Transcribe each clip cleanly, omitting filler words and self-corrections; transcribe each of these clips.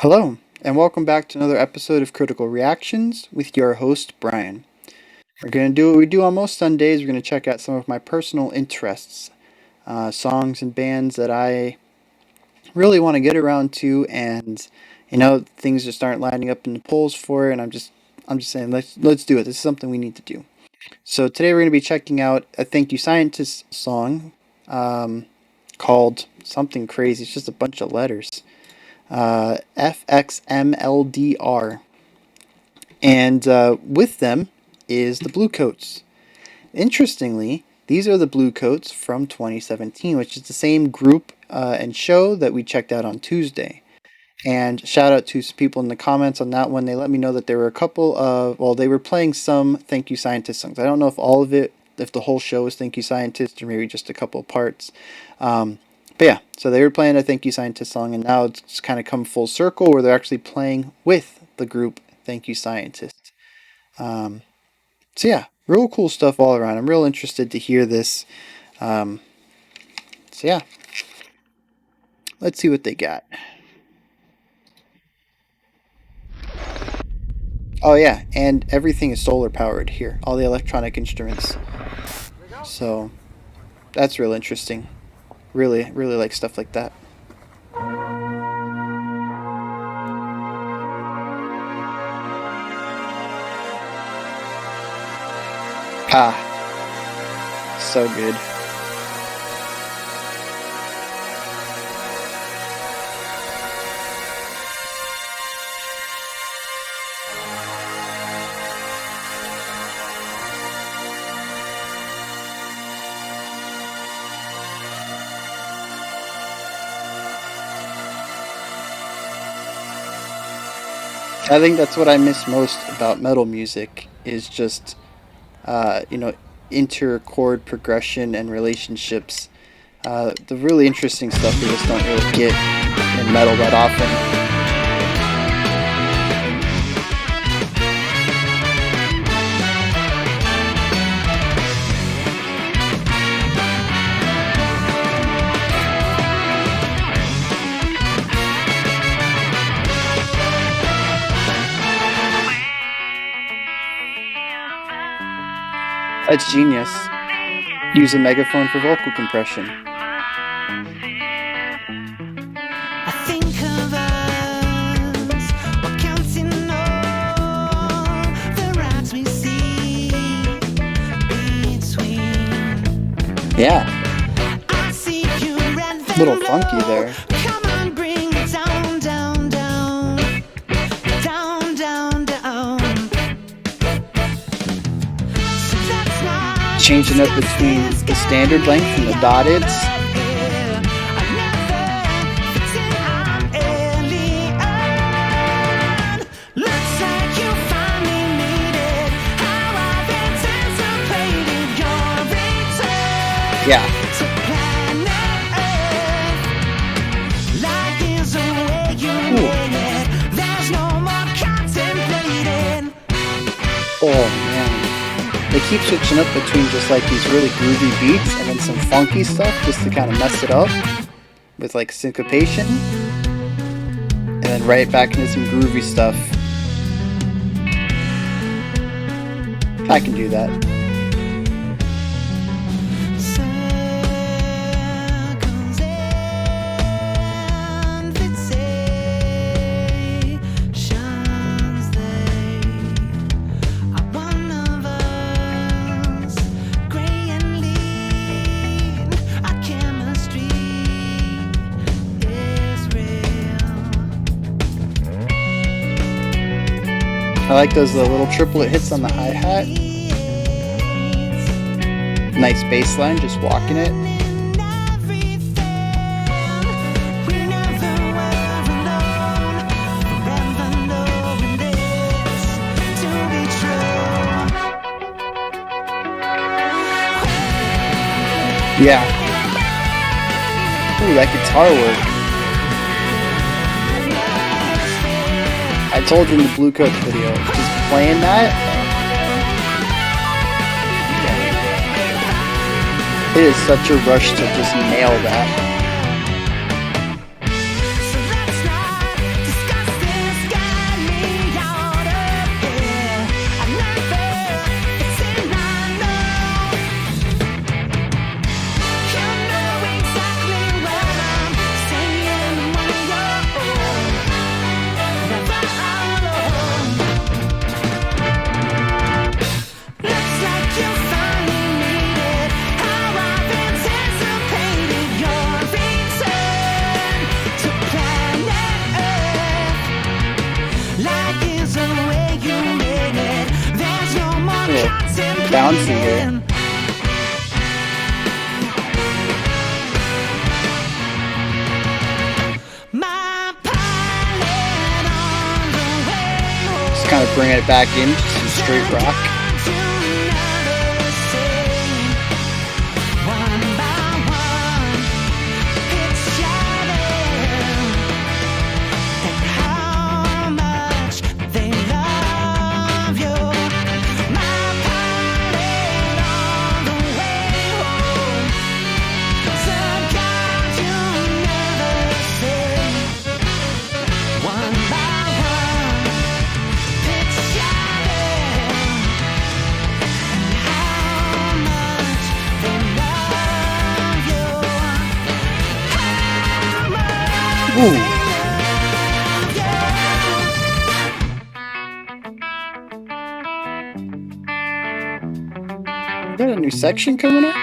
Hello, and welcome back to another episode of Critical Reactions with your host, Brian. We're going to do what we do on most Sundays. We're going to check out some of my personal interests, songs and bands that I really want to get around to, and things just aren't lining up in the polls for it, and I'm just saying let's do it. This is something we need to do. So today we're going to be checking out a Thank You Scientist song called something crazy. It's just a bunch of letters. FXMLDR. And with them is the Bluecoats. Interestingly, these are the Bluecoats from 2017, which is the same group and show that we checked out on Tuesday. And shout out to some people in the comments on that one. They let me know that there were a couple of, they were playing some Thank You Scientist songs. I don't know if all of it, if the whole show is Thank You Scientist, or maybe just a couple of parts. But yeah, so they were playing a Thank You Scientist song, and now it's kind of come full circle where they're actually playing with the group Thank You Scientist. So yeah, real cool stuff all around. I'm real interested to hear this. So yeah, let's see what they got. Oh yeah, and everything is solar powered here. All the electronic instruments. So that's real interesting. Really, really like stuff like that. Ah, so good. I think that's what I miss most about metal music is just, uh, you know, inter chord progression and relationships. The really interesting stuff we just don't really get in metal that often. That's genius. Use a megaphone for vocal compression. I think of us while counting all the rats we see between. Yeah, I see you red little funky there. Come on, bring it down, down, down, down, down, down. So that's not Changing up between the standard length and the dotted. Yeah. Oh man. They keep switching up between just like these really groovy beats and then some funky stuff just to kind of mess it up with like syncopation. And then right back into some groovy stuff. I can do that. I like those little triplet hits on the hi-hat. Nice bass line, just walking it. Yeah. Ooh, that guitar work. I told you in the Bluecoats video, just playing that, it is such a rush to just nail that. bouncy here. Just kind of bring it back into some straight rock. Ooh. Is that a new section coming up?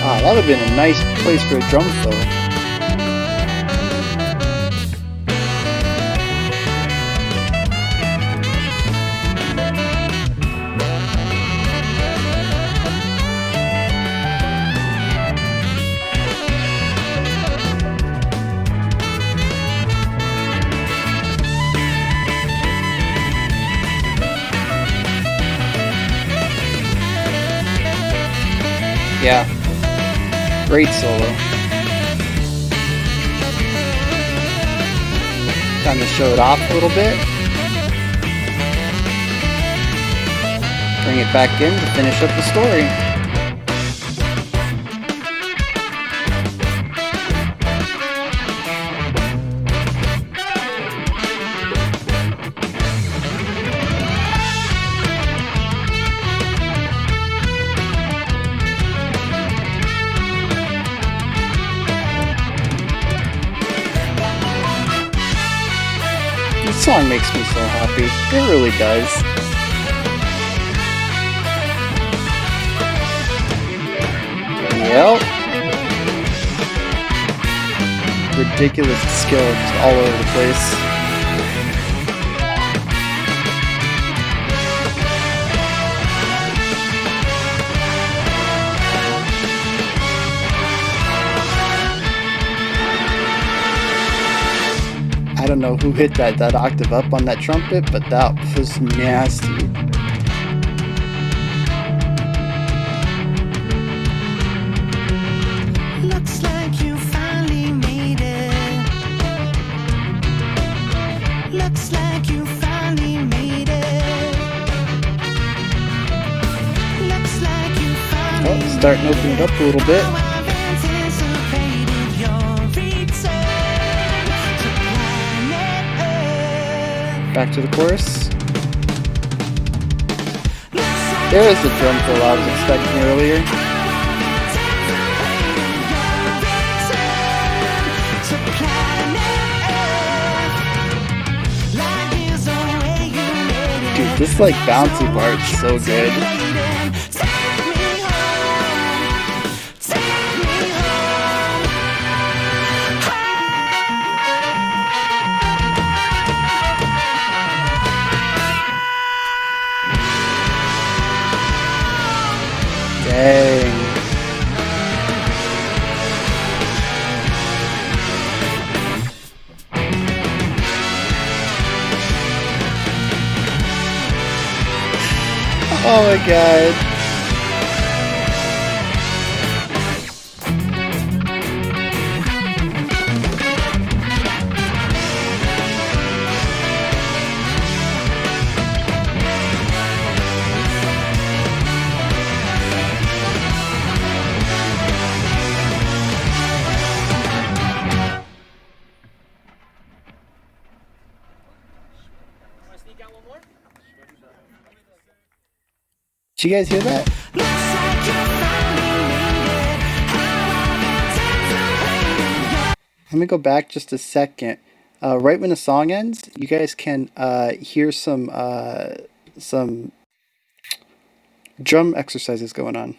Ah, that would have been a nice place for a drum fill. Yeah, great solo. Time to show it off a little bit. Bring it back in to finish up the story. This song makes me so happy. It really does. Yep. Ridiculous skill just all over the place. I don't know who hit that octave up on that trumpet, but that was nasty. Looks like you finally made it. Looks like you finally made it. Looks like you finally Oh, starting to open it up a little bit. Back to the chorus. There is the drum fill I was expecting earlier. Dude, this like bouncy part's so good. Dang. Oh my god. Did you guys hear that? Let me go back just a second. Right when the song ends, you guys can hear some drum exercises going on.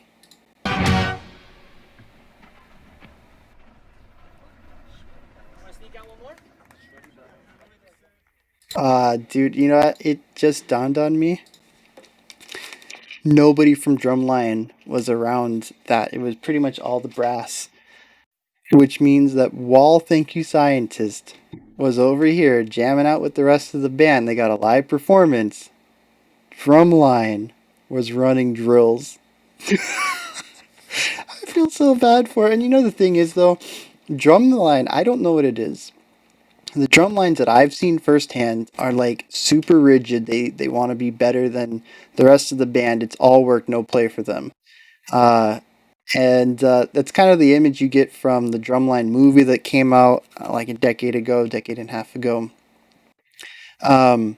Dude, you know what? It just dawned on me. Nobody from Drumline was around that. It was pretty much all the brass, which means that Wall Thank You Scientist was over here jamming out with the rest of the band. They got a live performance. Drumline was running drills. I feel so bad for it. And you know the thing is though, Drumline, I don't know what it is. The drum lines that I've seen firsthand are like super rigid. They want to be better than the rest of the band. It's all work, no play for them. Uh, and that's kind of the image you get from the Drumline movie that came out like a decade ago, decade and a half ago. Um,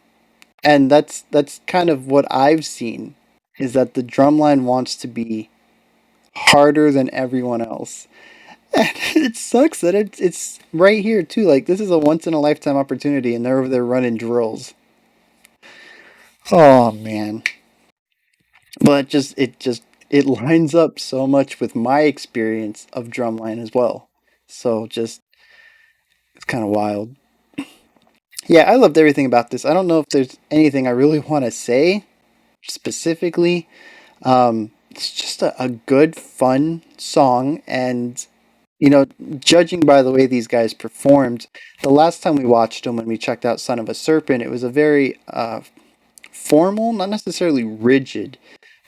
and that's kind of what I've seen is that the Drumline wants to be harder than everyone else. And it sucks that it's right here too. Like this is a once in a lifetime opportunity, and they're over there running drills. Oh man, but it lines up so much with my experience of drumline as well. So just it's kind of wild. Yeah, I loved everything about this. I don't know if there's anything I really want to say specifically. It's just a good, fun song, and you know, judging by the way these guys performed, the last time we watched them when we checked out Son of a Serpent, it was a very formal, not necessarily rigid,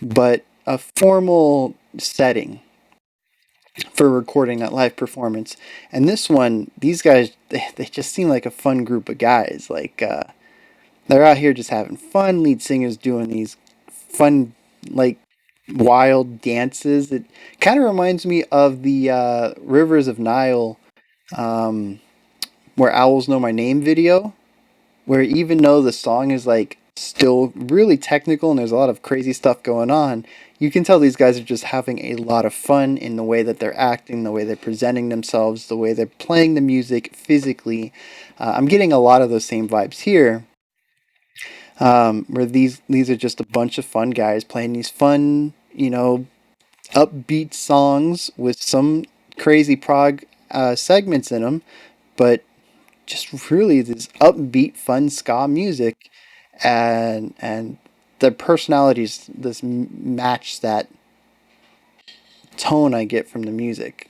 but a formal setting for recording that live performance. And this one, these guys, they just seem like a fun group of guys. Like, they're out here just having fun. Lead singers doing these fun, like, wild dances. It kind of reminds me of the Rivers of Nile, um, where Owls Know My Name video, where even though the song is like still really technical and there's a lot of crazy stuff going on, you can tell these guys are just having a lot of fun in the way that they're acting, the way they're presenting themselves, the way they're playing the music physically. I'm getting a lot of those same vibes here, where these are just a bunch of fun guys playing these fun, you know, upbeat songs with some crazy prog segments in them, but just really this upbeat, fun ska music, and their personalities this match that tone I get from the music.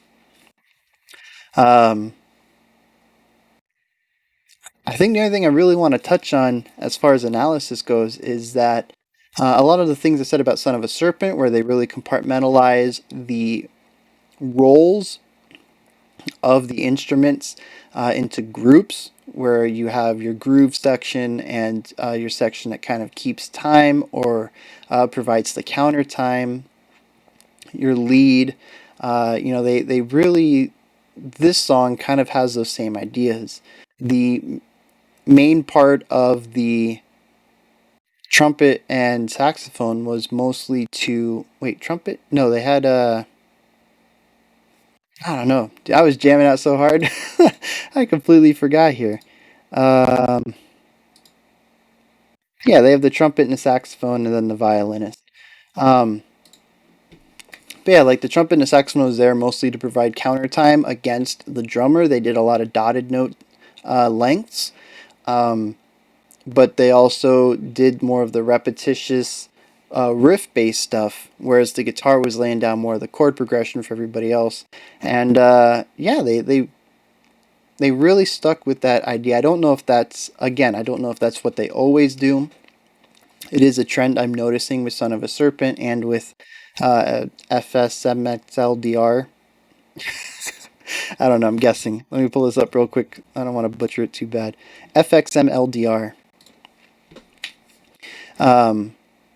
Um, I think the only thing I really want to touch on as far as analysis goes is that a lot of the things I said about Son of a Serpent, where they really compartmentalize the roles of the instruments into groups, where you have your groove section and your section that kind of keeps time or provides the counter time, your lead. They really, this song kind of has those same ideas. The main part of the trumpet and saxophone was mostly to, wait, trumpet? No, they had I don't know. I was jamming out so hard. I completely forgot here. Um, yeah, they have the trumpet and the saxophone and then the violinist. Um, but yeah, like the trumpet and the saxophone was there mostly to provide counter time against the drummer. They did a lot of dotted note lengths, um, but they also did more of the repetitious riff based stuff, whereas the guitar was laying down more of the chord progression for everybody else. And yeah, they really stuck with that idea. I don't know if that's, again, I don't know if that's what they always do. It is a trend I'm noticing with Son of a Serpent and with FSMXLDR. I don't know, I'm guessing. Let me pull this up real quick. I don't want to butcher it too bad. FXMLDR. But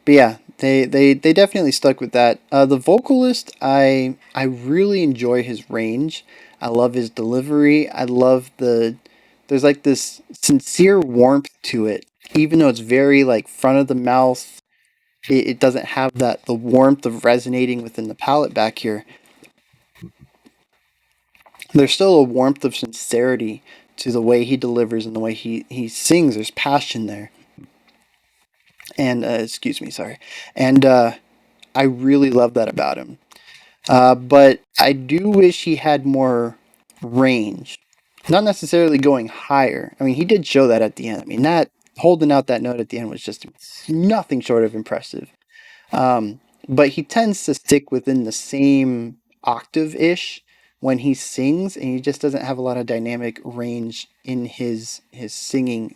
yeah, they definitely stuck with that. The vocalist, I really enjoy his range. I love his delivery. I love there's like this sincere warmth to it, even though it's very like front of the mouth. It doesn't have that the warmth of resonating within the palate back here. There's still a warmth of sincerity to the way he delivers and the way he sings. There's passion there. And excuse me, sorry. And I really love that about him. But I do wish he had more range. Not necessarily going higher. I mean, he did show that at the end. I mean, holding out that note at the end was just nothing short of impressive. But he tends to stick within the same octave ish when he sings, and he just doesn't have a lot of dynamic range in his singing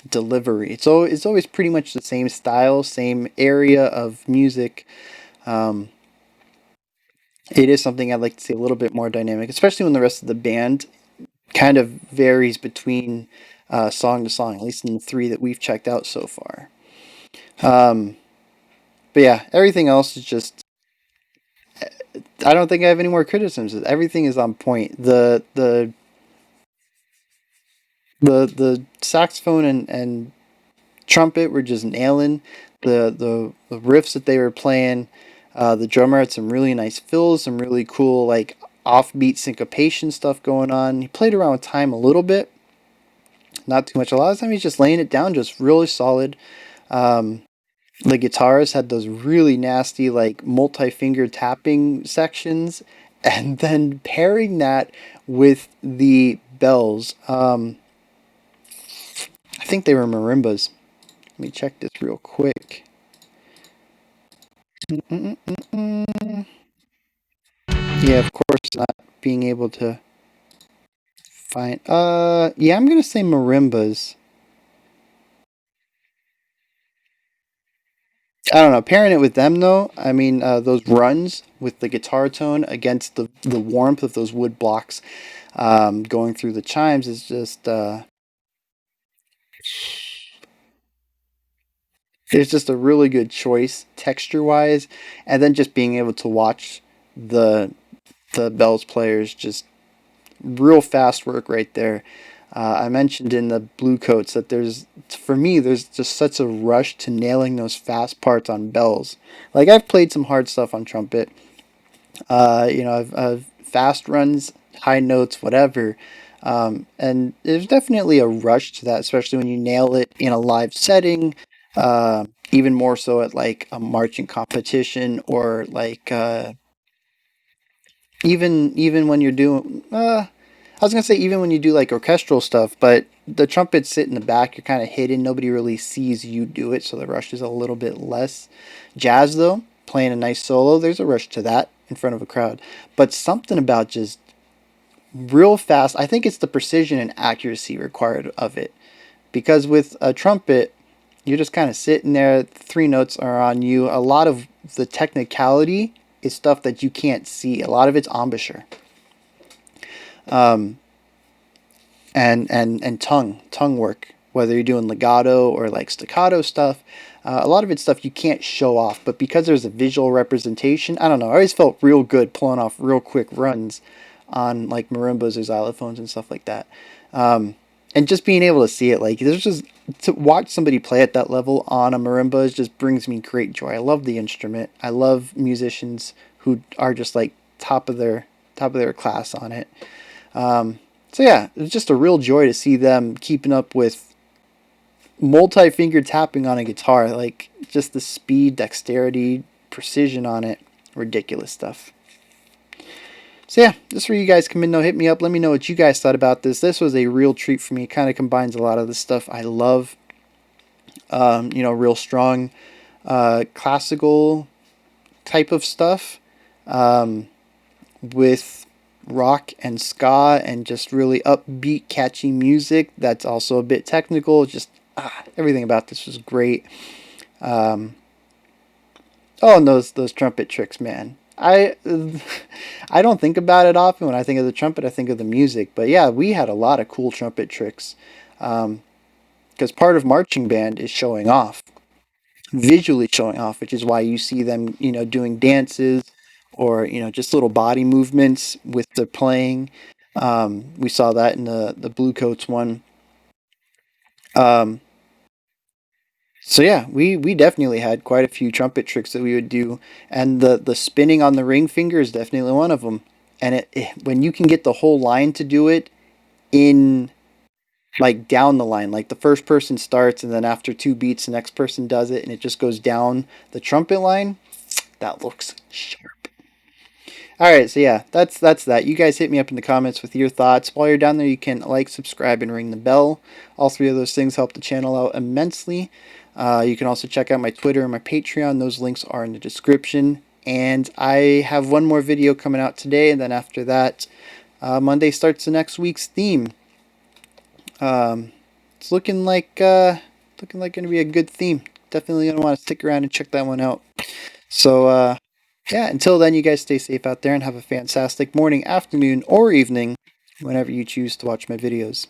delivery. It's always pretty much the same style, same area of music. Um, it is something I'd like to see a little bit more dynamic, especially when the rest of the band kind of varies between song to song, at least in the three that we've checked out so far. Um, but yeah, everything else is just. I don't think I have any more criticisms. Everything is on point. The saxophone and trumpet were just nailing the riffs that they were playing. The drummer had some really nice fills, some really cool like offbeat syncopation stuff going on. He played around with time a little bit, not too much. A lot of the time he's just laying it down, just really solid. Um, the guitarist had those really nasty like multi-finger tapping sections, and then pairing that with the bells. I think they were marimbas. Let me check this real quick. Mm-mm-mm-mm. Yeah, of course not being able to find. Yeah, I'm gonna say marimbas. I don't know. Pairing it with them though, I mean, those runs with the guitar tone against the warmth of those wood blocks, going through the chimes is just it's just a really good choice texture wise, and then just being able to watch the the bells players just real fast work right there. I mentioned in the Bluecoats that for me, there's just such a rush to nailing those fast parts on bells. Like I've played some hard stuff on trumpet. I've fast runs, high notes, whatever. And there's definitely a rush to that, especially when you nail it in a live setting. Even more so at like a marching competition or like even when you're doing I was gonna say even when you do like orchestral stuff, but the trumpets sit in the back, you're kind of hidden, nobody really sees you do it, so the rush is a little bit less. Jazz though, playing a nice solo, there's a rush to that in front of a crowd, but something about just real fast, I think it's the precision and accuracy required of it, because with a trumpet you're just kind of sitting there, three notes are on you. A lot of the technicality is stuff that you can't see. A lot of it's embouchure. Um, and tongue work, whether you're doing legato or like staccato stuff. A lot of it's stuff you can't show off, but because there's a visual representation, I don't know. I always felt real good pulling off real quick runs on like marimbas or xylophones and stuff like that. And just being able to see it, like there's just to watch somebody play at that level on a marimba just brings me great joy. I love the instrument. I love musicians who are just like top of their class on it. So yeah, it's just a real joy to see them keeping up with multi-finger tapping on a guitar. Like just the speed, dexterity, precision on it, ridiculous stuff. So yeah, this is where you guys come in. Though, hit me up. Let me know what you guys thought about this. This was a real treat for me. It kind of combines a lot of the stuff I love. Real strong, classical type of stuff, with rock and ska and just really upbeat, catchy music that's also a bit technical. Just everything about this was great. Um, oh, and those trumpet tricks, man. I don't think about it often when I think of the trumpet. I think of the music, but yeah, we had a lot of cool trumpet tricks. Because part of marching band is showing off, visually showing off, which is why you see them, doing dances or just little body movements with the playing. We saw that in the Bluecoats one. Um, so yeah, we definitely had quite a few trumpet tricks that we would do, and the spinning on the ring finger is definitely one of them. And when you can get the whole line to do it in like down the line, like the first person starts and then after two beats the next person does it and it just goes down the trumpet line, that looks sharp. Alright, so yeah, that's that. You guys hit me up in the comments with your thoughts. While you're down there, you can like, subscribe, and ring the bell. All three of those things help the channel out immensely. You can also check out my Twitter and my Patreon. Those links are in the description. And I have one more video coming out today, and then after that, Monday starts the next week's theme. It's looking like going to be a good theme. Definitely gonna want to stick around and check that one out. So yeah, until then, you guys stay safe out there and have a fantastic morning, afternoon, or evening, whenever you choose to watch my videos.